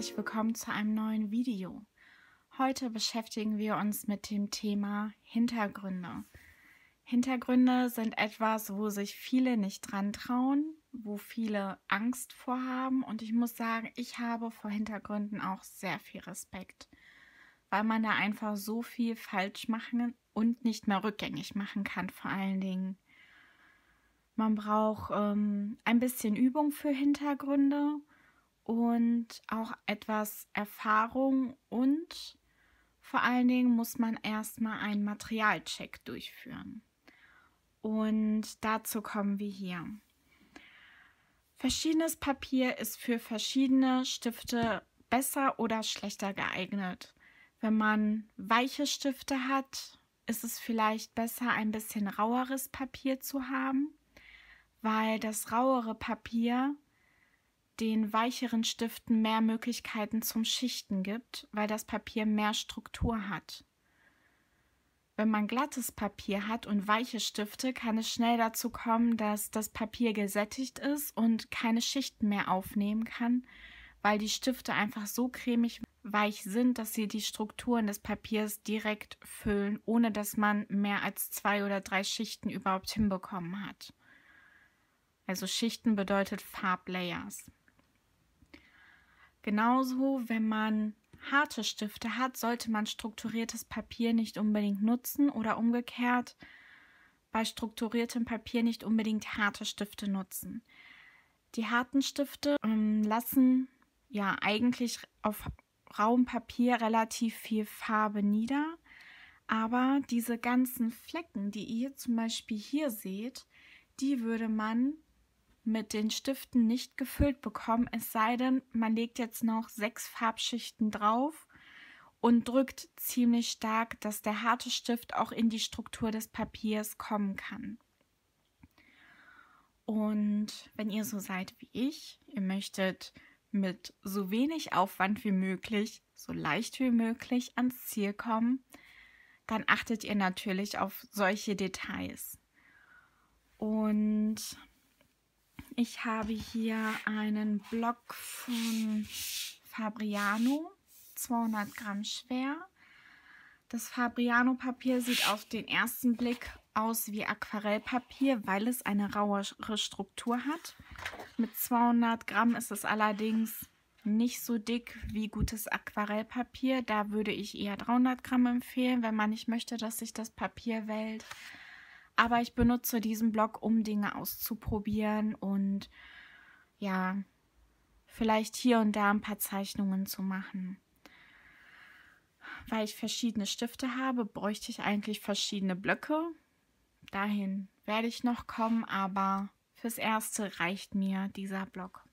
herzlich willkommen zu einem neuen Video. Heute beschäftigen wir uns mit dem Thema Hintergründe. Hintergründe sind etwas, wo sich viele nicht dran trauen, wo viele Angst vorhaben, und ich muss sagen, ich habe vor Hintergründen auch sehr viel Respekt, weil man da einfach so viel falsch machen und nicht mehr rückgängig machen kann, vor allen Dingen. Man braucht ein bisschen Übung für Hintergründe und auch etwas Erfahrung, und vor allen Dingen muss man erstmal einen Materialcheck durchführen. Und dazu kommen wir hier. Verschiedenes Papier ist für verschiedene Stifte besser oder schlechter geeignet. Wenn man weiche Stifte hat, ist es vielleicht besser, ein bisschen raueres Papier zu haben, weil das rauere Papier den weicheren Stiften mehr Möglichkeiten zum Schichten gibt, weil das Papier mehr Struktur hat. Wenn man glattes Papier hat und weiche Stifte, kann es schnell dazu kommen, dass das Papier gesättigt ist und keine Schichten mehr aufnehmen kann, weil die Stifte einfach so cremig weich sind, dass sie die Strukturen des Papiers direkt füllen, ohne dass man mehr als 2 oder 3 Schichten überhaupt hinbekommen hat. Also Schichten bedeutet Farblayers. Genauso, wenn man harte Stifte hat, sollte man strukturiertes Papier nicht unbedingt nutzen oder umgekehrt bei strukturiertem Papier nicht unbedingt harte Stifte nutzen. Die harten Stifte lassen ja eigentlich auf rauem Papier relativ viel Farbe nieder, aber diese ganzen Flecken, die ihr zum Beispiel hier seht, die würde man mit den Stiften nicht gefüllt bekommen, es sei denn, man legt jetzt noch 6 Farbschichten drauf und drückt ziemlich stark, dass der harte Stift auch in die Struktur des Papiers kommen kann. Und wenn ihr so seid wie ich, ihr möchtet mit so wenig Aufwand wie möglich, so leicht wie möglich ans Ziel kommen, dann achtet ihr natürlich auf solche Details. Und ich habe hier einen Block von Fabriano, 200 Gramm schwer. Das Fabriano-Papier sieht auf den ersten Blick aus wie Aquarellpapier, weil es eine rauere Struktur hat. Mit 200 Gramm ist es allerdings nicht so dick wie gutes Aquarellpapier. Da würde ich eher 300 Gramm empfehlen, wenn man nicht möchte, dass sich das Papier wellt. Aber ich benutze diesen Block, um Dinge auszuprobieren und ja, vielleicht hier und da ein paar Zeichnungen zu machen. Weil ich verschiedene Stifte habe, bräuchte ich eigentlich verschiedene Blöcke. Dahin werde ich noch kommen, aber fürs Erste reicht mir dieser Block.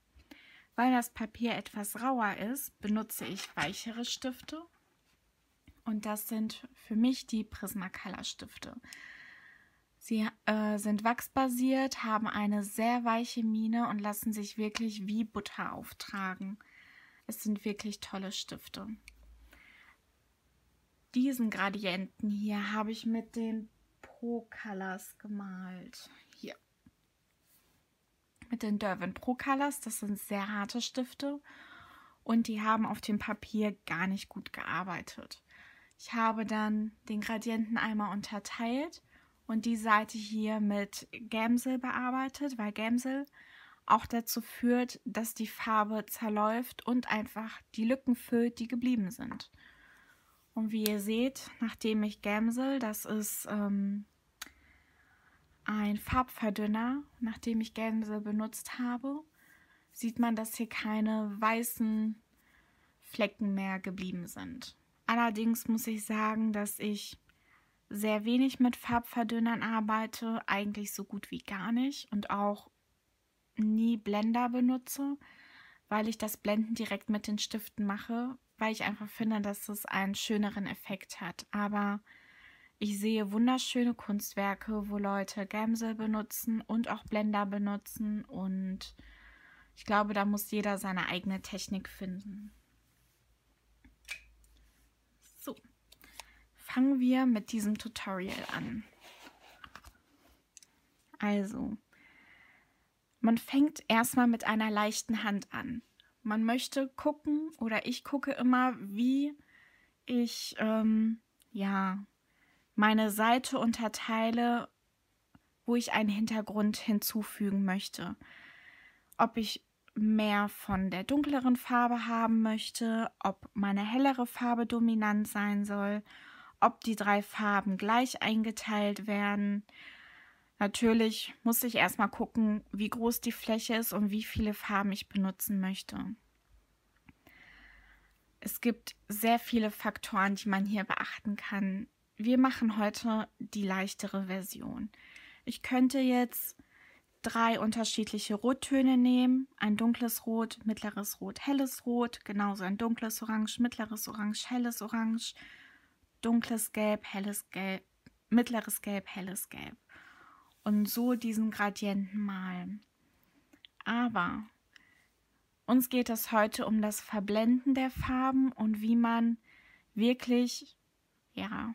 Weil das Papier etwas rauer ist, benutze ich weichere Stifte. Und das sind für mich die Prismacolor Stifte. Sie sind wachsbasiert, haben eine sehr weiche Mine und lassen sich wirklich wie Butter auftragen. Es sind wirklich tolle Stifte. Diesen Gradienten hier habe ich mit den Pro Colors gemalt. Hier. Mit den Derwent Pro Colors, das sind sehr harte Stifte und die haben auf dem Papier gar nicht gut gearbeitet. Ich habe dann den Gradienten einmal unterteilt und die Seite hier mit Gamsel bearbeitet, weil Gamsel auch dazu führt, dass die Farbe zerläuft und einfach die Lücken füllt, die geblieben sind. Und wie ihr seht, nachdem ich Gamsel, das ist ein Farbverdünner, nachdem ich Gamsel benutzt habe, sieht man, dass hier keine weißen Flecken mehr geblieben sind. Allerdings muss ich sagen, dass ich sehr wenig mit Farbverdünnern arbeite, eigentlich so gut wie gar nicht, und auch nie Blender benutze, weil ich das Blenden direkt mit den Stiften mache, weil ich einfach finde, dass es einen schöneren Effekt hat. Aber ich sehe wunderschöne Kunstwerke, wo Leute Gamsel benutzen und auch Blender benutzen, und ich glaube, da muss jeder seine eigene Technik finden. So. Fangen wir mit diesem Tutorial an. Also, man fängt erstmal mit einer leichten Hand an. man möchte gucken oder ich gucke immer, wie ich ja, meine Seite unterteile, wo ich einen Hintergrund hinzufügen möchte. Ob ich mehr von der dunkleren Farbe haben möchte, ob meine hellere Farbe dominant sein soll, ob die 3 Farben gleich eingeteilt werden. Natürlich muss ich erstmal gucken, wie groß die Fläche ist und wie viele Farben ich benutzen möchte. Es gibt sehr viele Faktoren, die man hier beachten kann. Wir machen heute die leichtere Version. Ich könnte jetzt 3 unterschiedliche Rottöne nehmen. Ein dunkles Rot, mittleres Rot, helles Rot. Genauso ein dunkles Orange, mittleres Orange, helles Orange. Dunkles Gelb, helles Gelb, mittleres Gelb, helles Gelb. Und so diesen Gradienten malen. Aber uns geht es heute um das Verblenden der Farben und wie man wirklich, ja,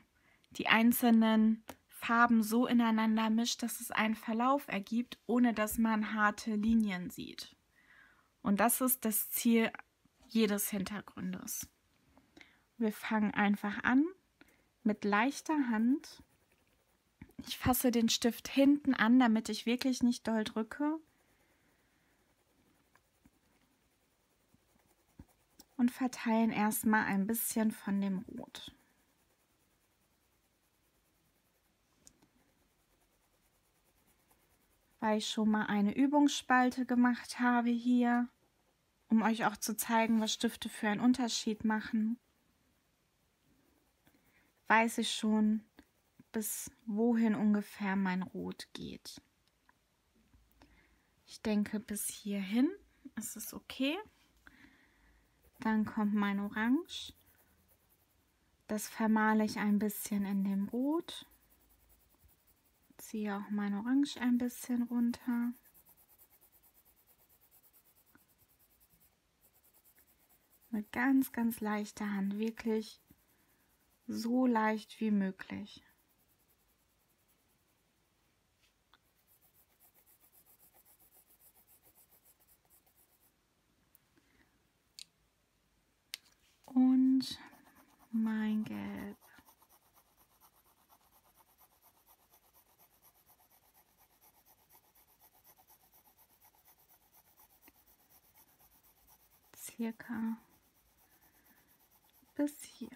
die einzelnen Farben so ineinander mischt, dass es einen Verlauf ergibt, ohne dass man harte Linien sieht. Und das ist das Ziel jedes Hintergrundes. Wir fangen einfach an mit leichter Hand. Ich fasse den Stift hinten an, damit ich wirklich nicht doll drücke. Und verteilen erstmal ein bisschen von dem Rot. Weil ich schon mal eine Übungsspalte gemacht habe hier, um euch auch zu zeigen, was Stifte für einen Unterschied machen, weiß ich schon, bis wohin ungefähr mein Rot geht. Ich denke, bis hierhin ist es okay. Dann kommt mein Orange. Das vermale ich ein bisschen in dem Rot. Ziehe auch mein Orange ein bisschen runter. Mit ganz, ganz leichter Hand, wirklich so leicht wie möglich. Und mein Gelb. Circa bis hier.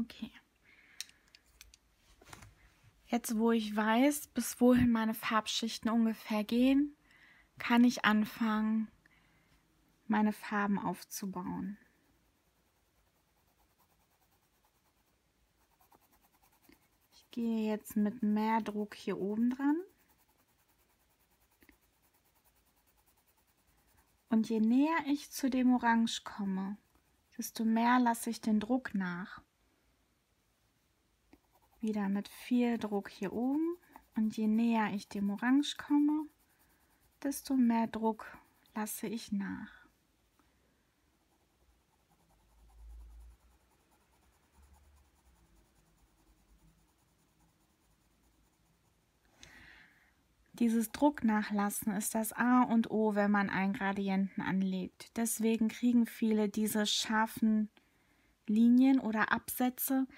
Okay. Jetzt, wo ich weiß, bis wohin meine Farbschichten ungefähr gehen, kann ich anfangen, meine Farben aufzubauen. Ich gehe jetzt mit mehr Druck hier oben dran. Und je näher ich zu dem Orange komme, desto mehr lasse ich den Druck nach. Wieder mit viel Druck hier oben. Und je näher ich dem Orange komme, desto mehr Druck lasse ich nach. Dieses Drucknachlassen ist das A und O, wenn man einen Gradienten anlegt. Deswegen kriegen viele diese scharfen Linien oder Absätze,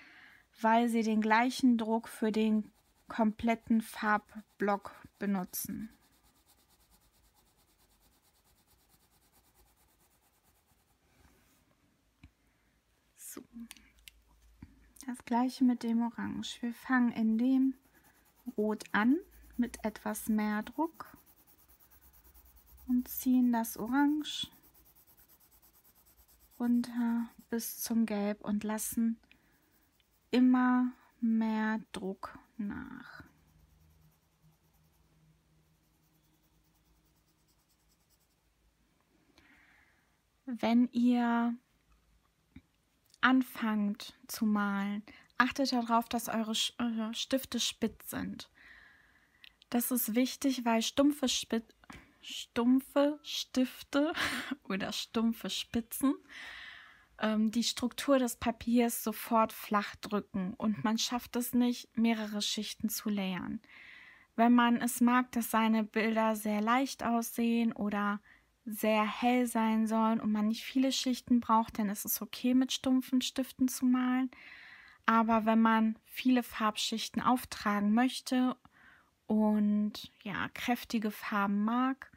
weil sie den gleichen Druck für den kompletten Farbblock benutzen. So. Das gleiche mit dem Orange. Wir fangen in dem Rot an mit etwas mehr Druck und ziehen das Orange runter bis zum Gelb und lassen immer mehr Druck nach. Wenn ihr anfangt zu malen, achtet darauf, dass eure Stifte spitz sind. Das ist wichtig, weil stumpfe Stifte oder stumpfe Spitzen die Struktur des Papiers sofort flach drücken und man schafft es nicht, mehrere Schichten zu layern. Wenn man es mag, dass seine Bilder sehr leicht aussehen oder sehr hell sein sollen und man nicht viele Schichten braucht, dann ist es okay, mit stumpfen Stiften zu malen. Aber wenn man viele Farbschichten auftragen möchte und ja, kräftige Farben mag,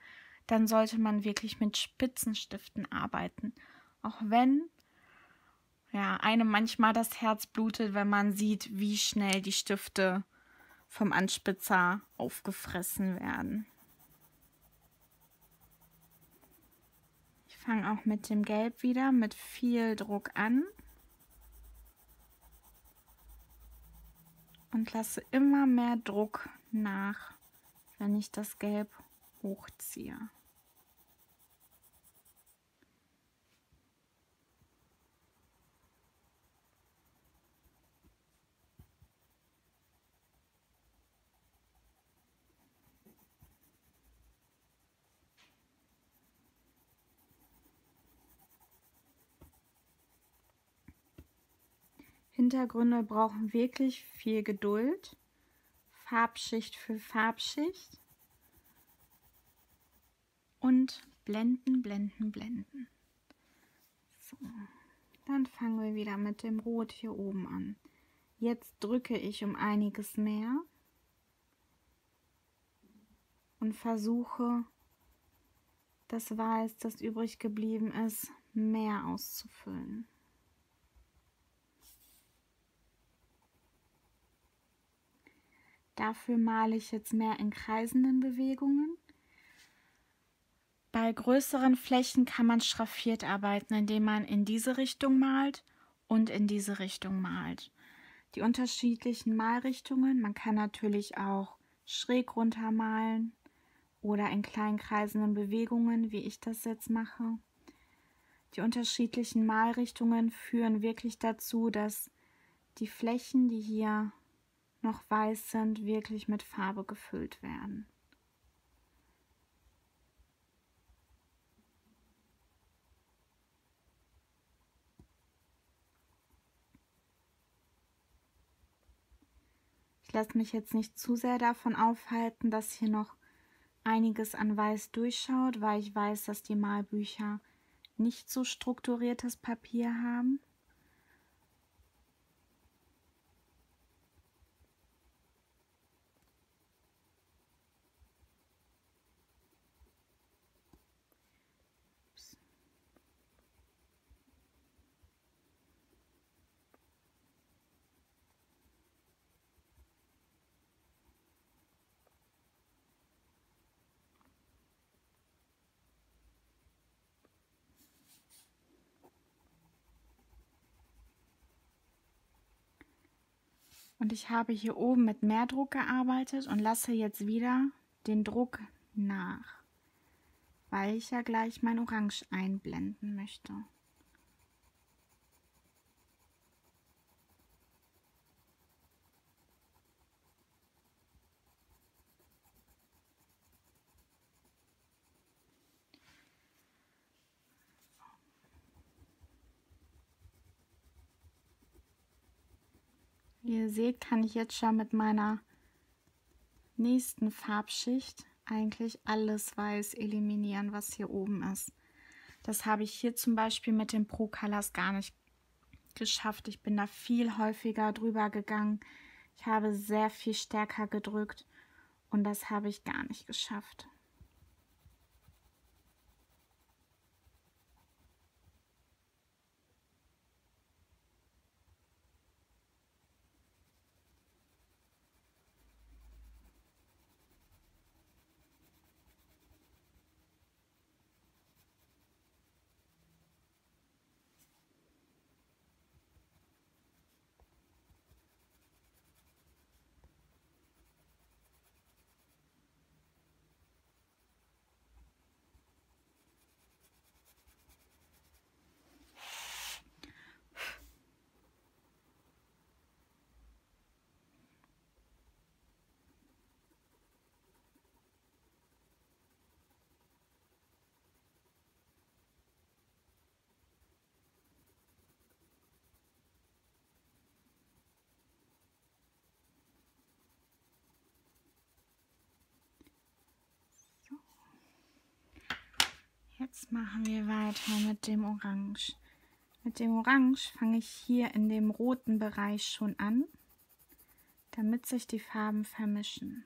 dann sollte man wirklich mit Spitzenstiften arbeiten. Auch wenn ja, einem manchmal das Herz blutet, wenn man sieht, wie schnell die Stifte vom Anspitzer aufgefressen werden. Ich fange auch mit dem Gelb wieder mit viel Druck an und lasse immer mehr Druck nach, wenn ich das Gelb hochziehe. Hintergründe brauchen wirklich viel Geduld, Farbschicht für Farbschicht und blenden, blenden, blenden. So, dann fangen wir wieder mit dem Rot hier oben an. Jetzt drücke ich um einiges mehr und versuche, das Weiß, das übrig geblieben ist, mehr auszufüllen. Dafür male ich jetzt mehr in kreisenden Bewegungen. Bei größeren Flächen kann man schraffiert arbeiten, indem man in diese Richtung malt und in diese Richtung malt. Die unterschiedlichen Malrichtungen, man kann natürlich auch schräg runter malen oder in kleinen kreisenden Bewegungen, wie ich das jetzt mache. Die unterschiedlichen Malrichtungen führen wirklich dazu, dass die Flächen, die hier noch weiß sind, wirklich mit Farbe gefüllt werden. Ich lasse mich jetzt nicht zu sehr davon aufhalten, dass hier noch einiges an Weiß durchschaut, weil ich weiß, dass die Malbücher nicht so strukturiertes Papier haben. Und ich habe hier oben mit mehr Druck gearbeitet und lasse jetzt wieder den Druck nach, weil ich ja gleich mein Orange einblenden möchte. Wie ihr seht, kann ich jetzt schon mit meiner nächsten Farbschicht eigentlich alles Weiß eliminieren, was hier oben ist. Das habe ich hier zum Beispiel mit den Pro Colors gar nicht geschafft. Ich bin da viel häufiger drüber gegangen. Ich habe sehr viel stärker gedrückt und das habe ich gar nicht geschafft. Jetzt machen wir weiter mit dem Orange. Mit dem Orange fange ich hier in dem roten Bereich schon an, damit sich die Farben vermischen.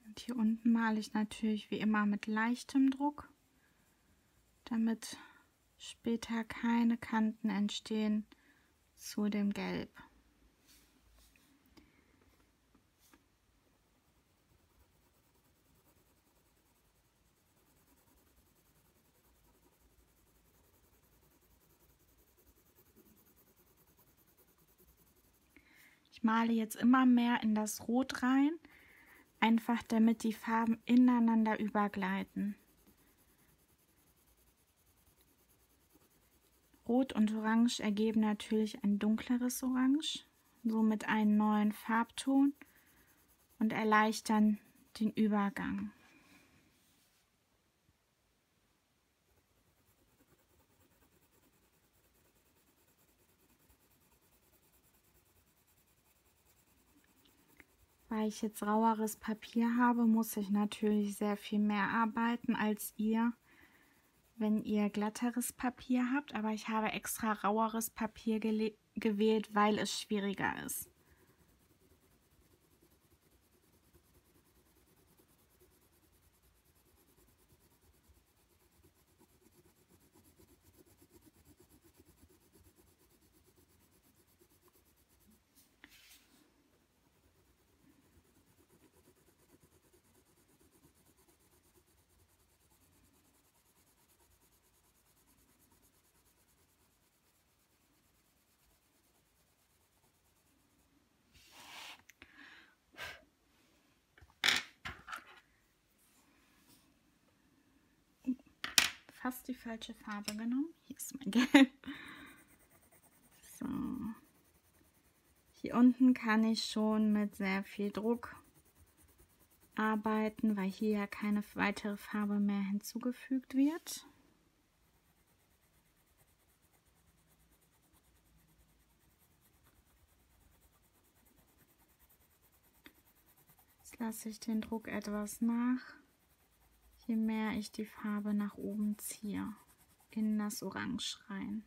Und hier unten male ich natürlich wie immer mit leichtem Druck, damit später keine Kanten entstehen zu dem Gelb. Ich male jetzt immer mehr in das Rot rein, einfach damit die Farben ineinander übergleiten. Rot und Orange ergeben natürlich ein dunkleres Orange, somit einen neuen Farbton und erleichtern den Übergang. Weil ich jetzt raueres Papier habe, muss ich natürlich sehr viel mehr arbeiten als ihr, wenn ihr glatteres Papier habt. Aber ich habe extra raueres Papier gewählt, weil es schwieriger ist. Fast die falsche Farbe genommen. Hier ist mein Gelb. So. Hier unten kann ich schon mit sehr viel Druck arbeiten, weil hier ja keine weitere Farbe mehr hinzugefügt wird. Jetzt lasse ich den Druck etwas nach, je mehr ich die Farbe nach oben ziehe, in das Orange rein.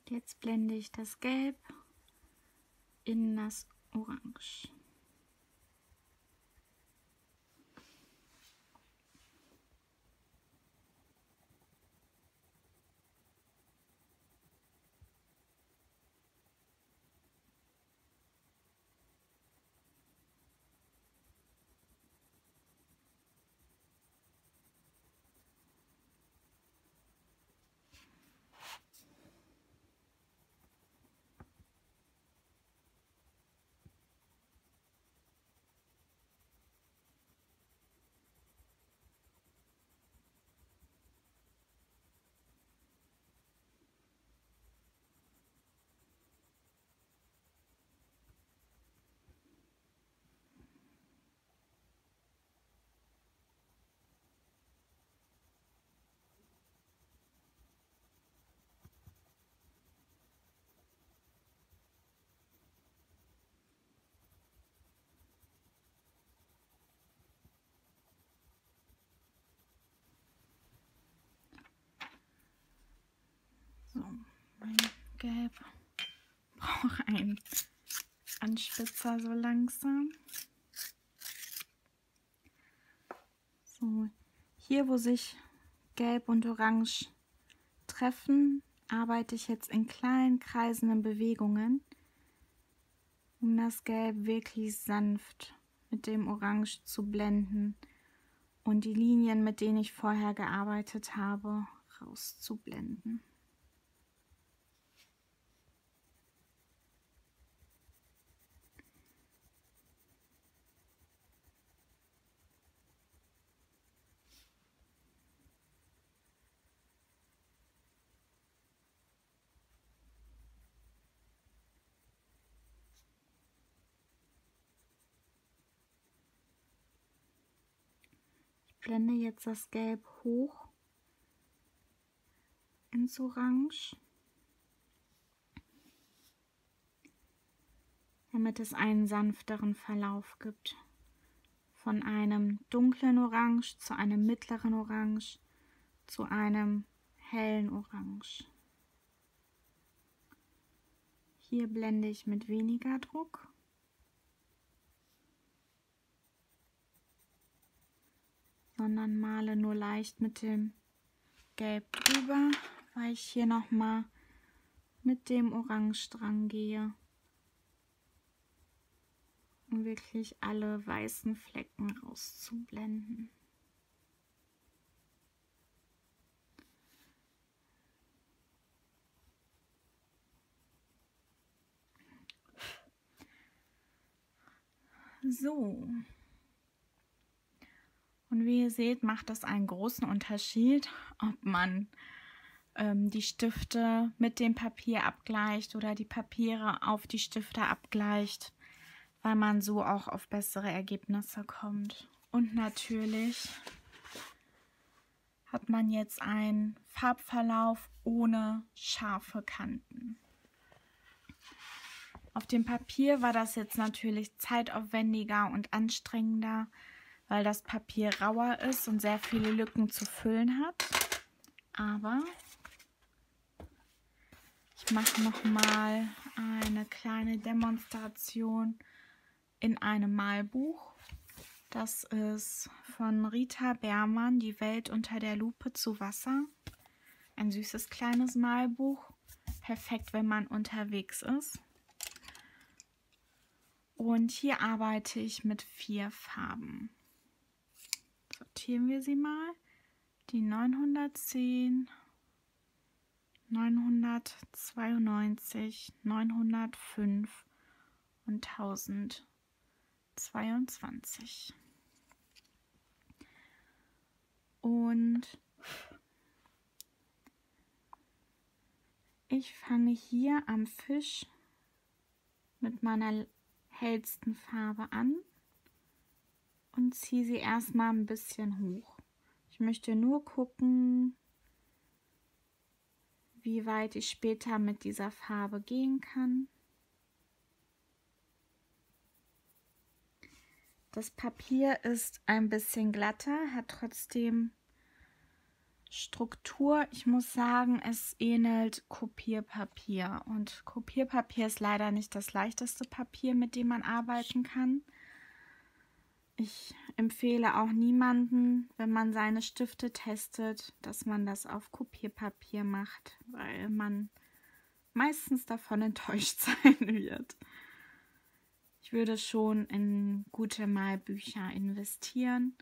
Jetzt blende ich das Gelb in das Orange. Gelb braucht einen Anspitzer so langsam. So, hier wo sich Gelb und Orange treffen, arbeite ich jetzt in kleinen kreisenden Bewegungen, um das Gelb wirklich sanft mit dem Orange zu blenden und die Linien, mit denen ich vorher gearbeitet habe, rauszublenden. Ich blende jetzt das Gelb hoch ins Orange, damit es einen sanfteren Verlauf gibt. Von einem dunklen Orange zu einem mittleren Orange zu einem hellen Orange. Hier blende ich mit weniger Druck. Sondern male nur leicht mit dem Gelb drüber, weil ich hier nochmal mit dem Orange dran gehe, um wirklich alle weißen Flecken rauszublenden. So. Und wie ihr seht, macht das einen großen Unterschied, ob man die Stifte mit dem Papier abgleicht oder die Papiere auf die Stifte abgleicht, weil man so auch auf bessere Ergebnisse kommt. Und natürlich hat man jetzt einen Farbverlauf ohne scharfe Kanten. Auf dem Papier war das jetzt natürlich zeitaufwendiger und anstrengender, weil das Papier rauer ist und sehr viele Lücken zu füllen hat. Aber ich mache nochmal eine kleine Demonstration in einem Malbuch. Das ist von Rita Beermann, Die Welt unter der Lupe zu Wasser. Ein süßes kleines Malbuch, perfekt, wenn man unterwegs ist. Und hier arbeite ich mit 4 Farben. Sortieren wir sie mal. Die 910, 992, 905 und 1022. Und ich fange hier am Fisch mit meiner hellsten Farbe an und ziehe sie erstmal ein bisschen hoch. Ich möchte nur gucken, wie weit ich später mit dieser Farbe gehen kann. Das Papier ist ein bisschen glatter, hat trotzdem Struktur. Ich muss sagen, es ähnelt Kopierpapier. Und Kopierpapier ist leider nicht das leichteste Papier, mit dem man arbeiten kann. Ich empfehle auch niemanden, wenn man seine Stifte testet, dass man das auf Kopierpapier macht, weil man meistens davon enttäuscht sein wird. Ich würde schon in gute Malbücher investieren,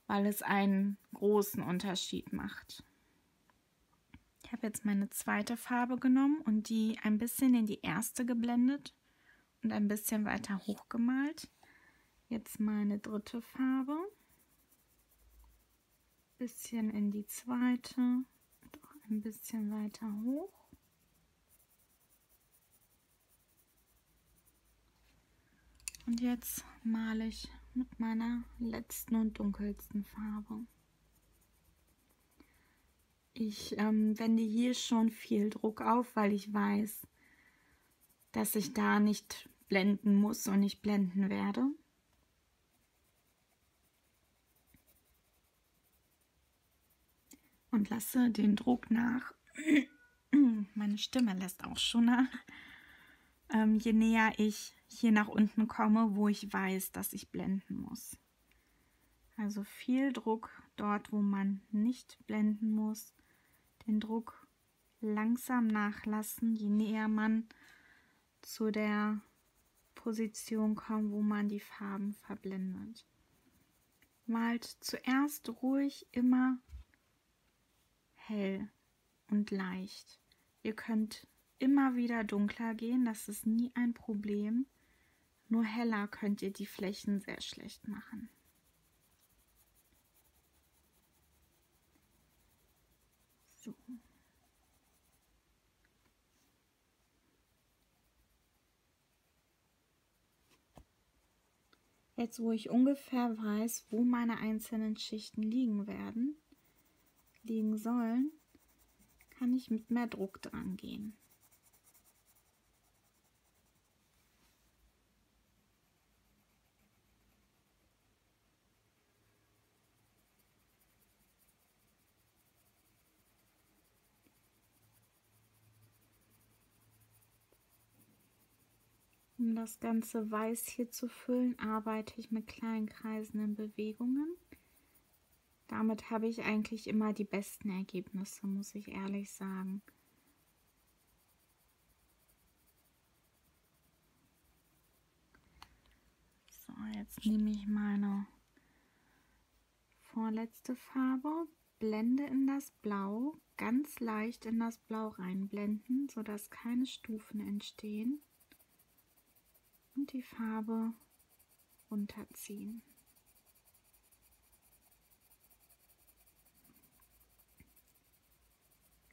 weil es einen großen Unterschied macht. Ich habe jetzt meine zweite Farbe genommen und die ein bisschen in die erste geblendet und ein bisschen weiter hochgemalt. Jetzt meine dritte Farbe, bisschen in die zweite und auch ein bisschen weiter hoch. Und jetzt male ich mit meiner letzten und dunkelsten Farbe. Ich wende hier schon viel Druck auf, weil ich weiß, dass ich da nicht blenden muss und nicht blenden werde. Und lasse den Druck nach, Meine Stimme lässt auch schon nach. Je näher ich hier nach unten komme, wo ich weiß, dass ich blenden muss. Also viel Druck dort, wo man nicht blenden muss. Den Druck langsam nachlassen, je näher man zu der Position kommt, wo man die Farben verblendet. Malt zuerst ruhig immer hell und leicht. Ihr könnt immer wieder dunkler gehen, das ist nie ein Problem. Nur heller könnt ihr die Flächen sehr schlecht machen. So. Jetzt, wo ich ungefähr weiß, wo meine einzelnen Schichten liegen sollen, kann ich mit mehr Druck dran gehen. Um das ganze Weiß hier zu füllen, arbeite ich mit kleinen kreisenden Bewegungen. Damit habe ich eigentlich immer die besten Ergebnisse, muss ich ehrlich sagen. So, jetzt nehme ich meine vorletzte Farbe, blende in das Blau, ganz leicht in das Blau reinblenden, sodass keine Stufen entstehen. Und die Farbe runterziehen.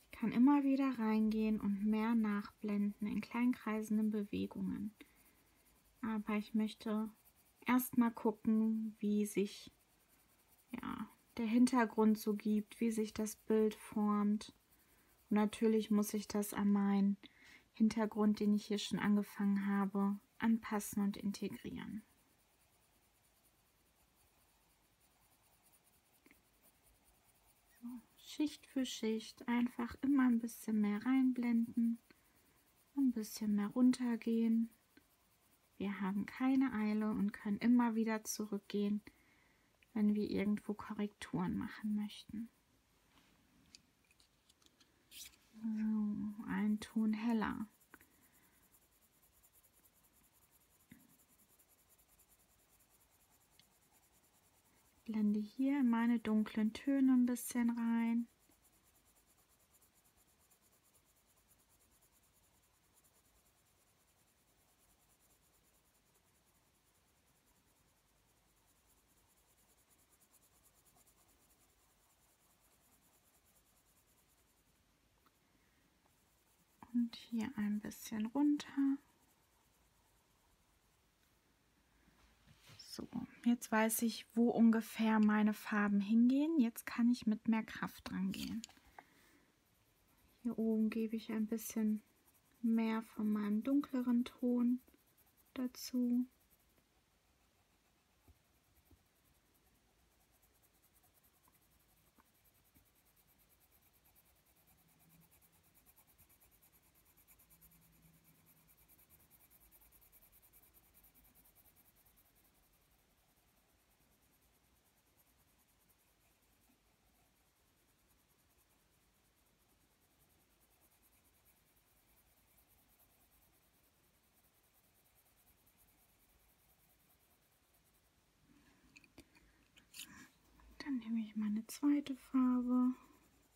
Ich kann immer wieder reingehen und mehr nachblenden in kleinkreisenden Bewegungen. Aber ich möchte erstmal gucken, wie sich der Hintergrund so gibt, wie sich das Bild formt. Und natürlich muss ich das an meinen Hintergrund, den ich hier schon angefangen habe, anpassen und integrieren. So, Schicht für Schicht einfach immer ein bisschen mehr reinblenden, ein bisschen mehr runtergehen. Wir haben keine Eile und können immer wieder zurückgehen, wenn wir irgendwo Korrekturen machen möchten. So, ein Ton heller. Blende hier in meine dunklen Töne ein bisschen rein. Und hier ein bisschen runter. So, jetzt weiß ich, wo ungefähr meine Farben hingehen. Jetzt kann ich mit mehr Kraft dran gehen. Hier oben gebe ich ein bisschen mehr von meinem dunkleren Ton dazu. Dann nehme ich meine zweite Farbe,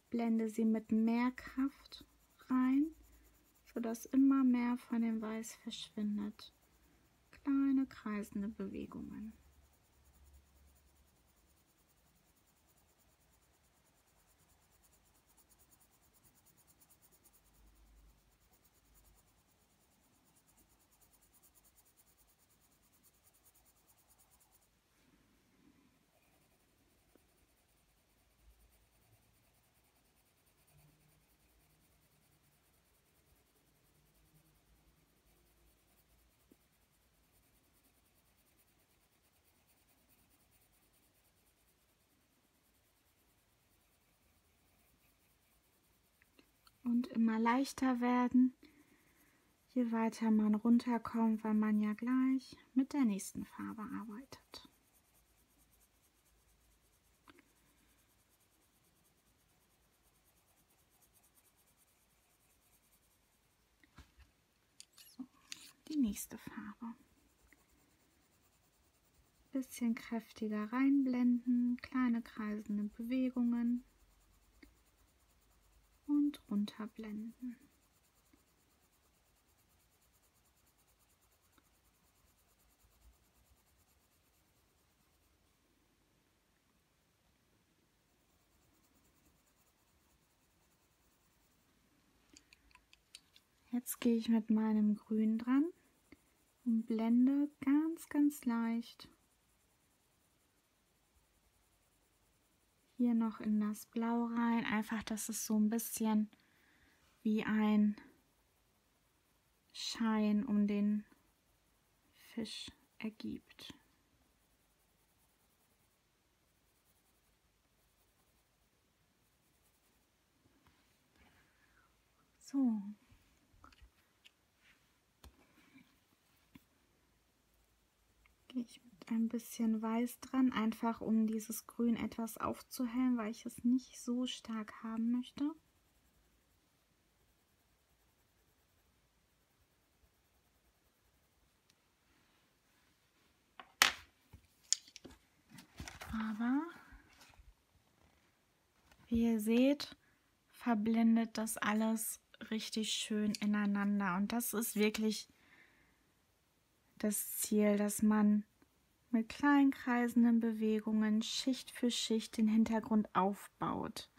blende sie mit mehr Kraft rein, sodass immer mehr von dem Weiß verschwindet. Kleine kreisende Bewegungen. und immer leichter werden, je weiter man runterkommt, weil man ja gleich mit der nächsten Farbe arbeitet. So, die nächste Farbe. Bisschen kräftiger reinblenden, kleine kreisende Bewegungen und runterblenden. Jetzt gehe ich mit meinem Grün dran und blende ganz leicht hier noch in das Blau rein, einfach, dass es so ein bisschen wie ein Schein um den Fisch ergibt. So. Gehe ich mit ein bisschen Weiß dran, einfach um dieses Grün etwas aufzuhellen, weil ich es nicht so stark haben möchte. Aber wie ihr seht, verblendet das alles richtig schön ineinander. Und das ist wirklich das Ziel, dass man mit kleinen kreisenden Bewegungen Schicht für Schicht den Hintergrund aufbaut.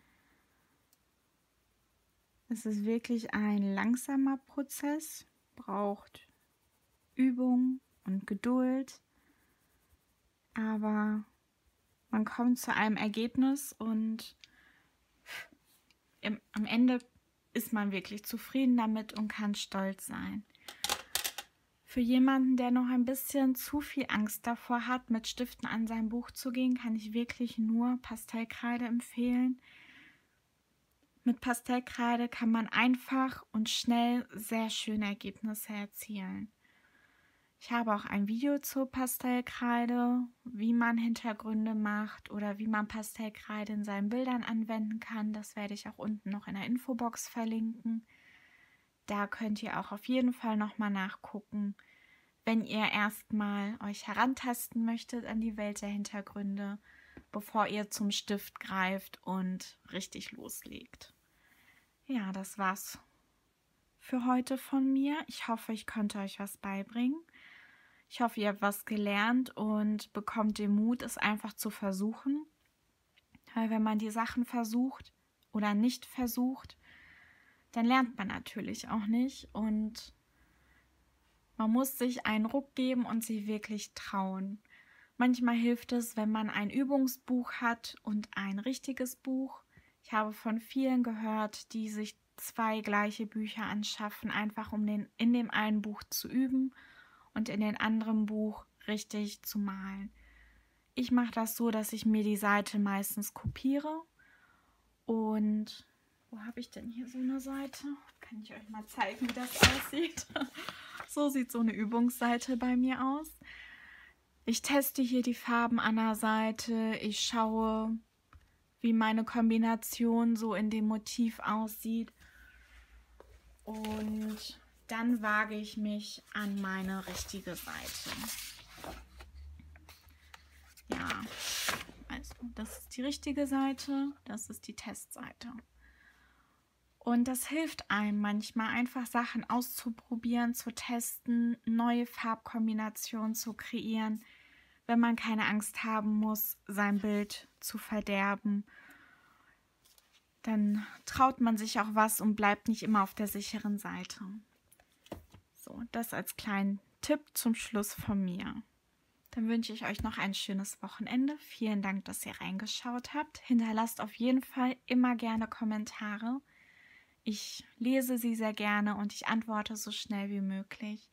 Es ist wirklich ein langsamer Prozess, braucht Übung und Geduld, aber man kommt zu einem Ergebnis und am Ende ist man wirklich zufrieden damit und kann stolz sein. Für jemanden, der noch ein bisschen zu viel Angst davor hat, mit Stiften an sein Buch zu gehen, kann ich wirklich nur Pastellkreide empfehlen. Mit Pastellkreide kann man einfach und schnell sehr schöne Ergebnisse erzielen. Ich habe auch ein Video zur Pastellkreide, wie man Hintergründe macht oder wie man Pastellkreide in seinen Bildern anwenden kann. Das werde ich auch unten noch in der Infobox verlinken. Da könnt ihr auch auf jeden Fall nochmal nachgucken, wenn ihr erstmal euch herantasten möchtet an die Welt der Hintergründe, bevor ihr zum Stift greift und richtig loslegt. Ja, das war's für heute von mir. Ich hoffe, ich konnte euch was beibringen. Ich hoffe, ihr habt was gelernt und bekommt den Mut, es einfach zu versuchen. Weil wenn man die Sachen versucht oder nicht versucht, dann lernt man natürlich auch nicht. Und man muss sich einen Ruck geben und sich wirklich trauen. Manchmal hilft es, wenn man ein Übungsbuch hat und ein richtiges Buch. Ich habe von vielen gehört, die sich 2 gleiche Bücher anschaffen, einfach um in dem einen Buch zu üben und in dem anderen Buch richtig zu malen. Ich mache das so, dass ich mir die Seite meistens kopiere. Und wo habe ich denn hier so eine Seite? Kann ich euch mal zeigen, wie das aussieht. So sieht so eine Übungsseite bei mir aus. Ich teste hier die Farben an der Seite. Ich schaue, wie meine Kombination so in dem Motiv aussieht. Und dann wage ich mich an meine richtige Seite. Ja, also das ist die richtige Seite, das ist die Testseite. Und das hilft einem manchmal, einfach Sachen auszuprobieren, zu testen, neue Farbkombinationen zu kreieren, wenn man keine Angst haben muss, sein Bild zu verderben. Dann traut man sich auch was und bleibt nicht immer auf der sicheren Seite. So, das als kleinen Tipp zum Schluss von mir. Dann wünsche ich euch noch ein schönes Wochenende. Vielen Dank, dass ihr reingeschaut habt. Hinterlasst auf jeden Fall immer gerne Kommentare. Ich lese sie sehr gerne und ich antworte so schnell wie möglich.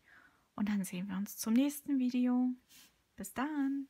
Und dann sehen wir uns zum nächsten Video. Bis dann!